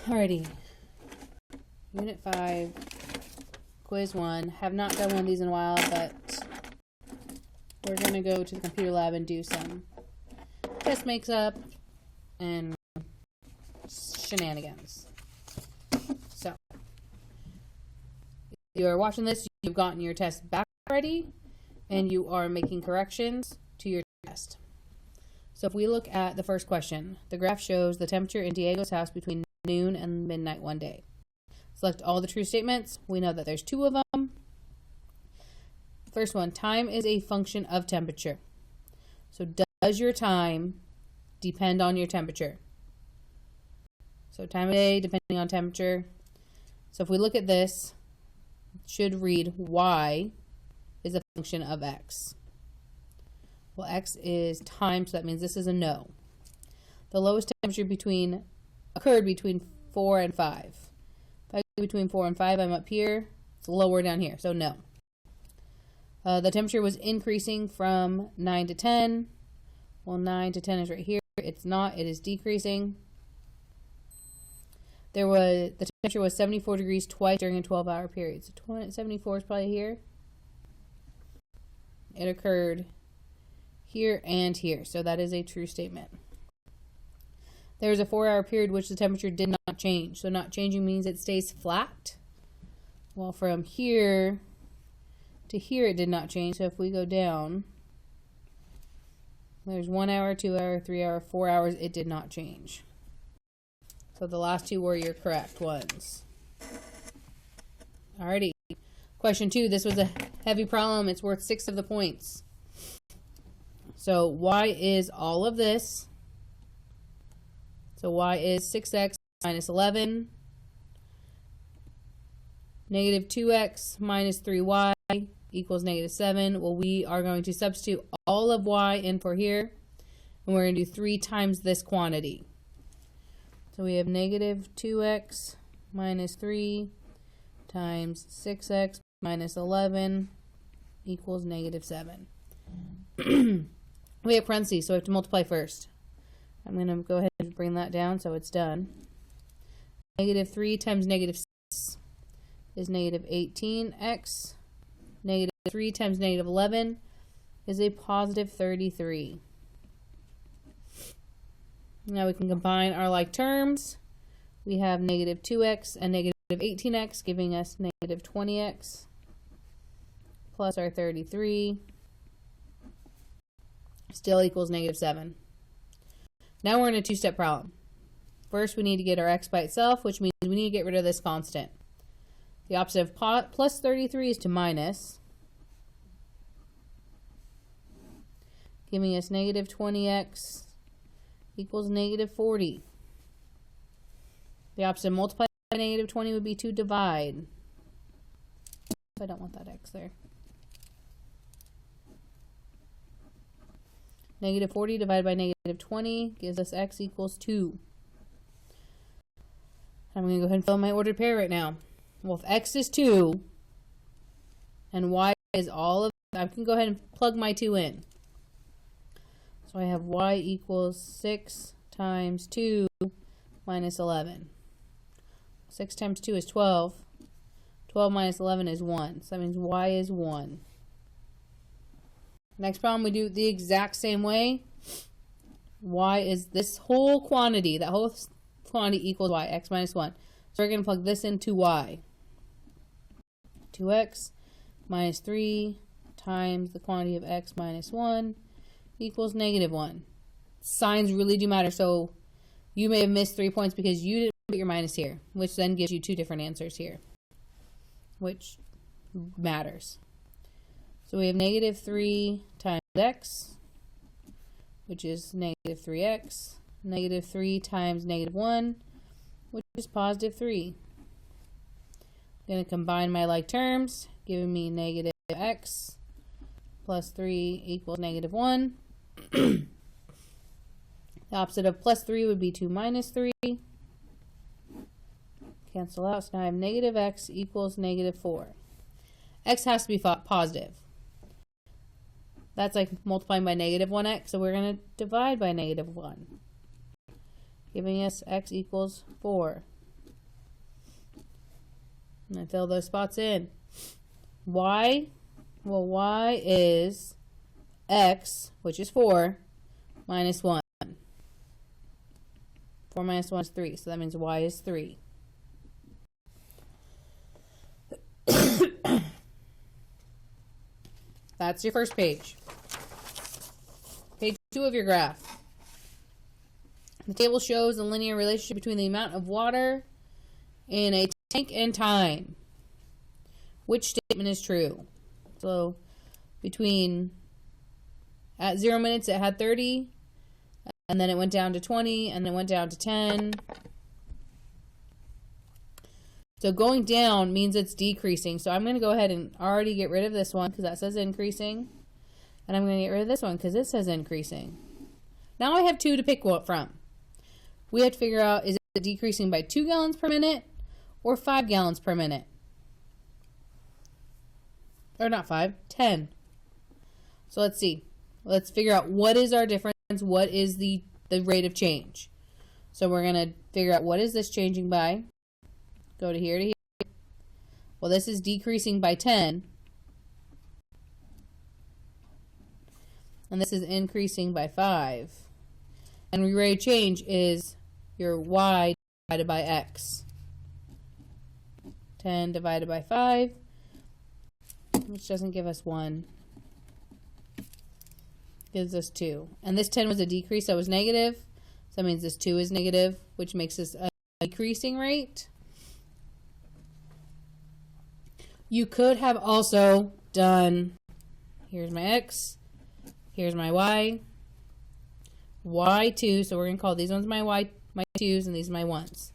Alrighty. Unit 5, Quiz 1. Have not done one of these in a while, but we're going to go to the computer lab and do some test makes-up and shenanigans. So, if you are watching this, you've gotten your test back already, and you are making corrections to your test. So if we look at the first question, the graph shows the temperature in Diego's house between noon and midnight one day. Select all the true statements. We know that there's 2 of them. First one, time is a function of temperature. So does your time depend on your temperature? So time of day depending on temperature. So if we look at this, it should read y is a function of x. Well, x is time, so that means this is a no. The lowest temperature occurred between 4 and 5. If I go between 4 and 5, I'm up here. It's lower down here, so no. The temperature was increasing from 9 to 10. Well, 9 to 10 is right here. It's not. It is decreasing. The temperature was 74 degrees twice during a 12-hour period. So 74 is probably here. It occurred here and here. So that is a true statement. There was a 4-hour period which the temperature did not change. So not changing means it stays flat. Well, from here to here it did not change. So if we go down, there's 1 hour, 2 hour, 3 hour, 4 hours. It did not change. So the last 2 were your correct ones. Alrighty. Question 2. This was a heavy problem. It's worth 6 of the points. So y is all of this. So y is 6x minus 11. Negative 2x minus 3y equals negative 7. Well, we are going to substitute all of y in for here. And we're going to do 3 times this quantity. So we have negative 2x minus 3 times 6x minus 11 equals negative 7. We have parentheses, so we have to multiply first. I'm going to go ahead and bring that down so it's done. Negative 3 times negative 6 is negative 18x. Negative 3 times negative 11 is a positive 33. Now we can combine our like terms. We have negative 2x and negative 18x giving us negative 20x plus our 33 still equals negative 7. Now we're in a 2-step problem. First, we need to get our x by itself, which means we need to get rid of this constant. The opposite of plus 33 is to minus, giving us negative 20x equals negative 40. The opposite of multiply by negative 20 would be to divide. I don't want that x there. Negative 40 divided by negative 20 gives us x equals 2. I'm going to go ahead and fill in my ordered pair right now. Well, if x is 2 and y is all of it, I can go ahead and plug my 2 in. So I have y equals 6 times 2 minus 11. 6 times 2 is 12. 12 minus 11 is 1. So that means y is 1. Next problem, we do the exact same way. Y is this whole quantity. That whole quantity equals y, x minus 1. So we're going to plug this into y. 2x minus 3 times the quantity of x minus 1 equals negative 1. Signs really do matter. So you may have missed 3 points because you didn't put your minus here, which then gives you 2 different answers here, which matters. So we have negative 3 times x, which is negative 3x. Negative 3 times negative 1, which is positive 3. I'm going to combine my like terms, giving me negative x plus 3 equals negative 1. The opposite of plus 3 would be 2 minus 3. Cancel out, so now I have negative x equals negative 4. X has to be positive. That's like multiplying by negative 1x, so we're going to divide by negative 1, giving us x equals 4. And fill those spots in. Y, well, y is x, which is 4, minus 1. 4 minus 1 is 3, so that means y is 3. That's your first page. Page 2 of your graph. The table shows a linear relationship between the amount of water in a tank and time. Which statement is true? So, at 0 minutes it had 30, and then it went down to 20, and then it went down to 10. So going down means it's decreasing. So I'm going to go ahead and already get rid of this one because that says increasing. And I'm going to get rid of this one because it says increasing. Now I have 2 to pick from. We have to figure out, is it decreasing by 2 gallons per minute or 5 gallons per minute? Or not 5, 10. So let's see. Let's figure out what is our difference. What is the rate of change? So we're going to figure out what is this changing by. Go to here to here. Well, this is decreasing by 10. And this is increasing by 5. And the rate of change is your y divided by x. 10 divided by 5, which doesn't give us 1. Gives us 2. And this 10 was a decrease, that was negative. So that means this 2 is negative, which makes this a decreasing rate. You could have also done, here's my x, here's my y, y2, so we're going to call these ones my 2's, and these my 1's.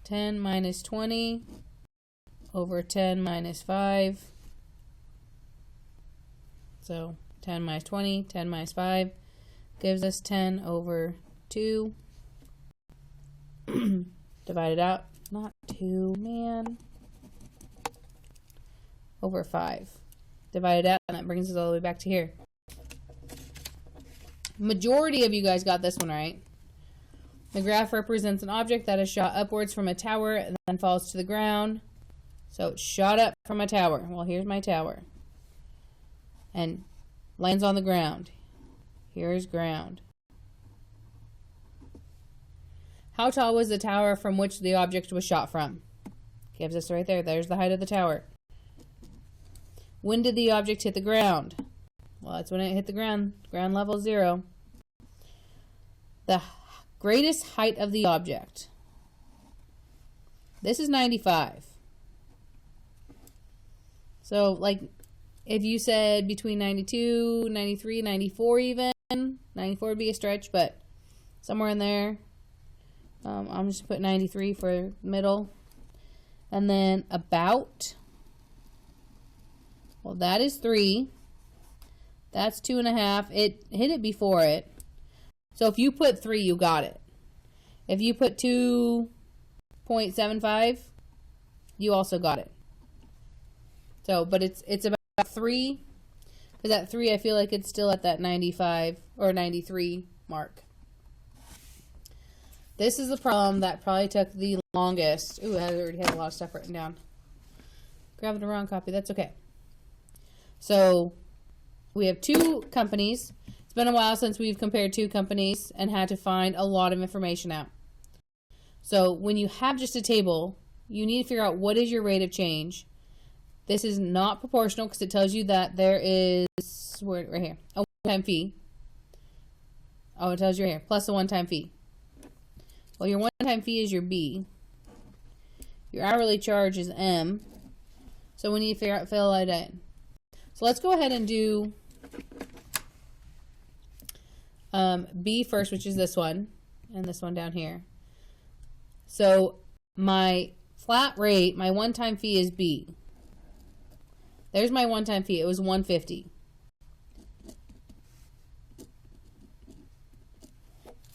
10 minus 20 over 10 minus 5. So 10 minus 20, 10 minus 5 gives us 10 over 2. Divided out, not 2, man. Over 5. Divided out, and that brings us all the way back to here. Majority of you guys got this one right. The graph represents an object that is shot upwards from a tower and then falls to the ground. So it shot up from a tower. Well, here's my tower. And lands on the ground. Here's ground. How tall was the tower from which the object was shot from? Gives us right there. There's the height of the tower. When did the object hit the ground? Well, that's when it hit the ground. Ground level 0. The greatest height of the object. This is 95. So, like, if you said between 92, 93, 94 even, 94 would be a stretch, but somewhere in there. I'm just put 93 for middle. And then about. Well, that is 3. That's 2.5. It hit it before it. So if you put 3, you got it. If you put 2.75, you also got it. So, but it's about 3. Because at 3, I feel like it's still at that 95 or 93 mark. This is the problem that probably took the longest. Ooh, I already had a lot of stuff written down. Grabbed the wrong copy. That's okay. So we have 2 companies. It's been a while since we've compared 2 companies and had to find a lot of information out. So when you have just a table, you need to figure out what is your rate of change. This is not proportional because it tells you that there is, right here, a one-time fee. Oh, it tells you right here, plus a one-time fee. Well, your one-time fee is your B. Your hourly charge is M. So we need to fill that in. So let's go ahead and do B first, which is this one, and this one down here. So my flat rate, my one-time fee is B. There's my one-time fee. It was $150.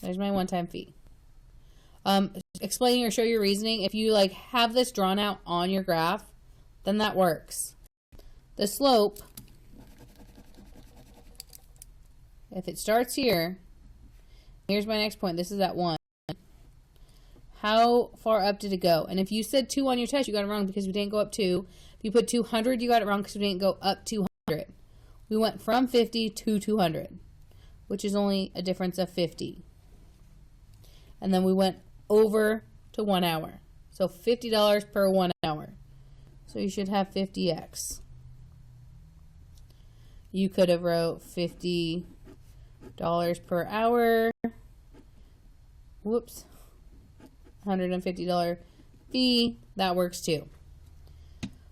There's my one-time fee. Explain or show your reasoning. If you like have this drawn out on your graph, then that works. The slope, if it starts here, here's my next point. This is at 1. How far up did it go? And if you said 2 on your test, you got it wrong because we didn't go up 2. If you put 200, you got it wrong because we didn't go up 200. We went from 50 to 200, which is only a difference of 50. And then we went over to 1 hour. So $50 per 1 hour. So you should have 50x. You could have wrote $50 per hour. Whoops. $150 fee. That works too.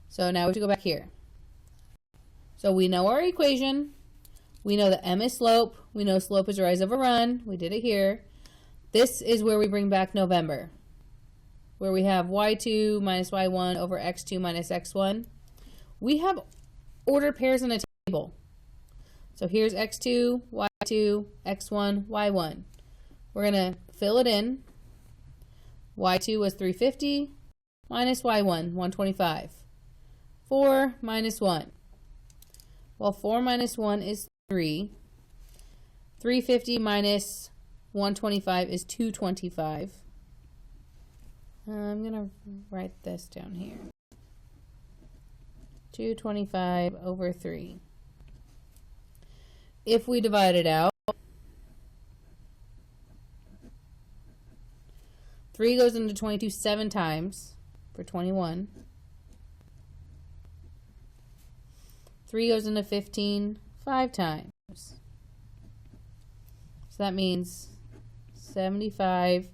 So now we have to go back here. So we know our equation. We know that m is slope. We know slope is rise over run. We did it here. This is where we bring back November, where we have y2 minus y1 over x2 minus x1. We have ordered pairs in a table. So here's x2, y2, x1, y1. We're going to fill it in. y2 was 350 minus y1, 125. 4 minus 1. Well, 4 minus 1 is 3. 350 minus 125 is 225. I'm going to write this down here. 225 over 3. If we divide it out, 3 goes into 22 7 times for 21. 3 goes into 15 5 times. So that means $75.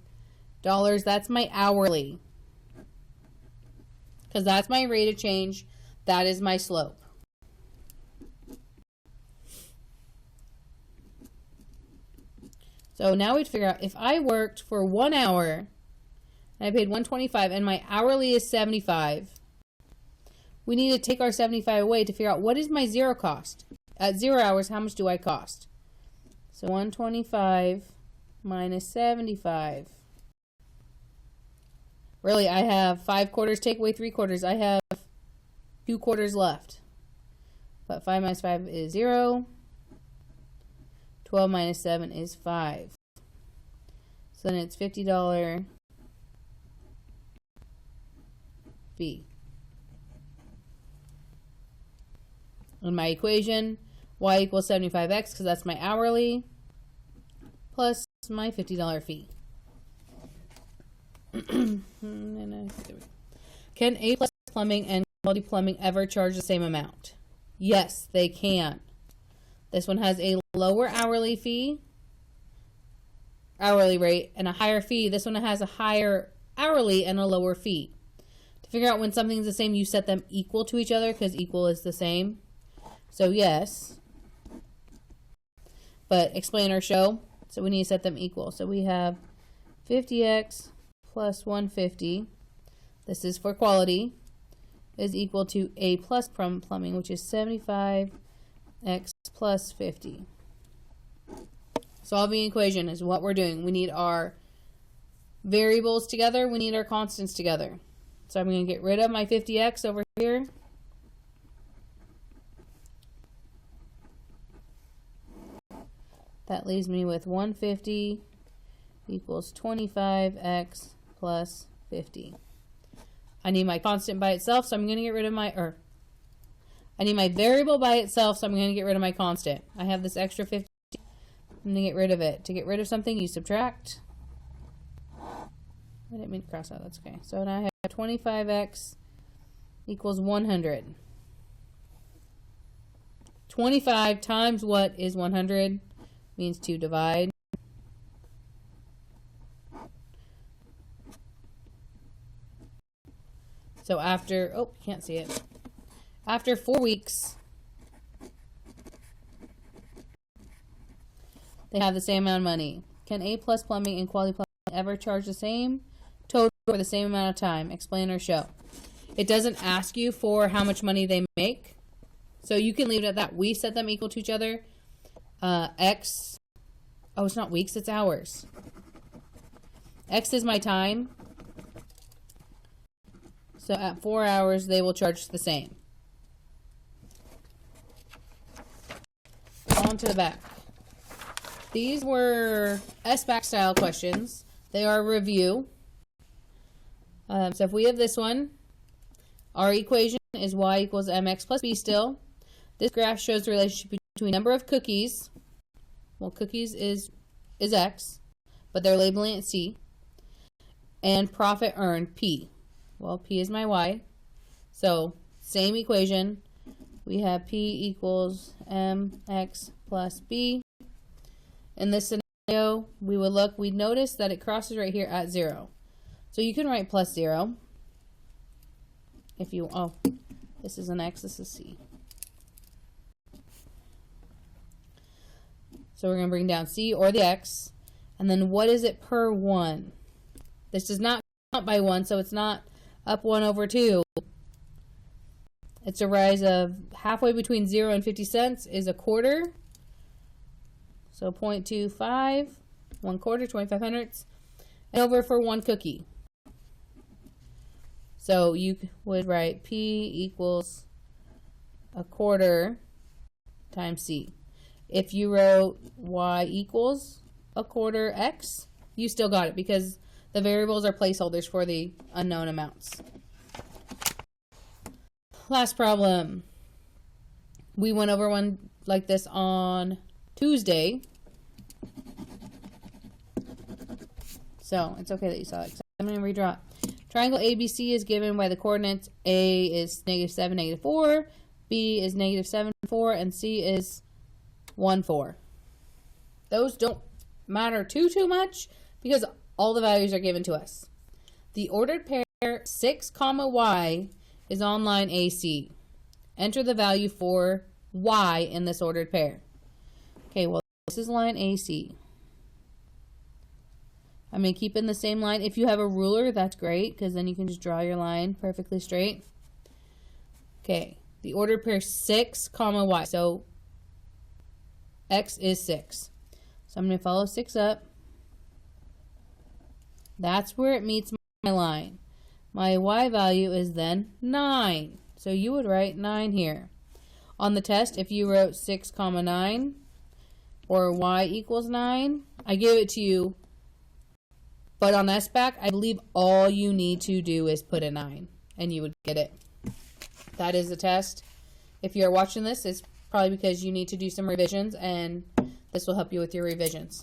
That's my hourly. Because that's my rate of change. That is my slope. So now we'd figure out if I worked for 1 hour and I paid $125 and my hourly is $75, we need to take our $75 away to figure out what is my zero cost. At 0 hours, how much do I cost? So $125 minus $75. Really, I have 5 quarters, take away 3 quarters. I have 2 quarters left. But 5 minus 5 is 0. 12 minus 7 is 5. So then it's $50 fee. In my equation, y equals 75x, because that's my hourly, plus my $50 fee. Can A+ Plumbing and Quality Plumbing ever charge the same amount? Yes, they can. This one has a lower hourly rate, and a higher fee. This one has a higher hourly and a lower fee. To figure out when something's the same, you set them equal to each other, because equal is the same. So yes. But explain or show. So we need to set them equal. So we have 50x plus 150. This is for quality. Is equal to A+ Plumbing, which is 75x plus 50. Solving equation is what we're doing. We need our variables together. We need our constants together. So I'm going to get rid of my 50x over here. That leaves me with 150 equals 25x plus 50. I need my constant by itself, so I'm going to get rid of my, I need my variable by itself, so I'm going to get rid of my constant. I have this extra 50. I'm going to get rid of it. To get rid of something, you subtract. I didn't mean to cross out. That's okay. So now I have 25x equals 100. 25 times what is 100? Means to divide. So after, oh, can't see it. After 4 weeks, they have the same amount of money. Can A+ Plumbing and Quality Plumbing ever charge the same total for the same amount of time? Explain or show. It doesn't ask you for how much money they make. So you can leave it at that. We set them equal to each other. X, oh, it's not weeks, it's hours. X is my time. So at 4 hours, they will charge the same. On to the back. These were SBAC style questions. They are review. So if we have this one, our equation is y equals mx plus b still. This graph shows the relationship between number of cookies. Well, cookies is x, but they're labeling it c. And profit earned, p. Well, p is my y. So same equation. We have p equals mx plus b. In this scenario, we'd notice that it crosses right here at 0. So you can write plus 0. If you, this is an x, this is c. So we're going to bring down c or the x. And then what is it per 1? This does not count by 1, so it's not up 1 over 2. It's a rise of halfway between 0 and 50 cents is a quarter. So 0.25, 1 quarter, 25 hundredths. And over for 1 cookie. So you would write P equals a quarter times C. If you wrote Y equals a quarter X, you still got it because the variables are placeholders for the unknown amounts. Last problem. We went over one like this on Tuesday. So it's okay that you saw it. So I'm going to redraw it. Triangle ABC is given by the coordinates A is -7, -4, B is -7, 4, and C is 1, 4. Those don't matter too much because all the values are given to us. The ordered pair 6, y is on line AC. Enter the value for y in this ordered pair. Okay, well, this is line AC. I'm going to keep in the same line. If you have a ruler, that's great, because then you can just draw your line perfectly straight. Okay, the ordered pair 6, y. So x is 6. So I'm going to follow 6 up. That's where it meets my line. My y value is then 9. So you would write 9 here. On the test, if you wrote 6, 9, or y equals 9, I give it to you. But on SBAC, I believe all you need to do is put a 9, and you would get it. That is the test. If you're watching this, it's probably because you need to do some revisions, and this will help you with your revisions.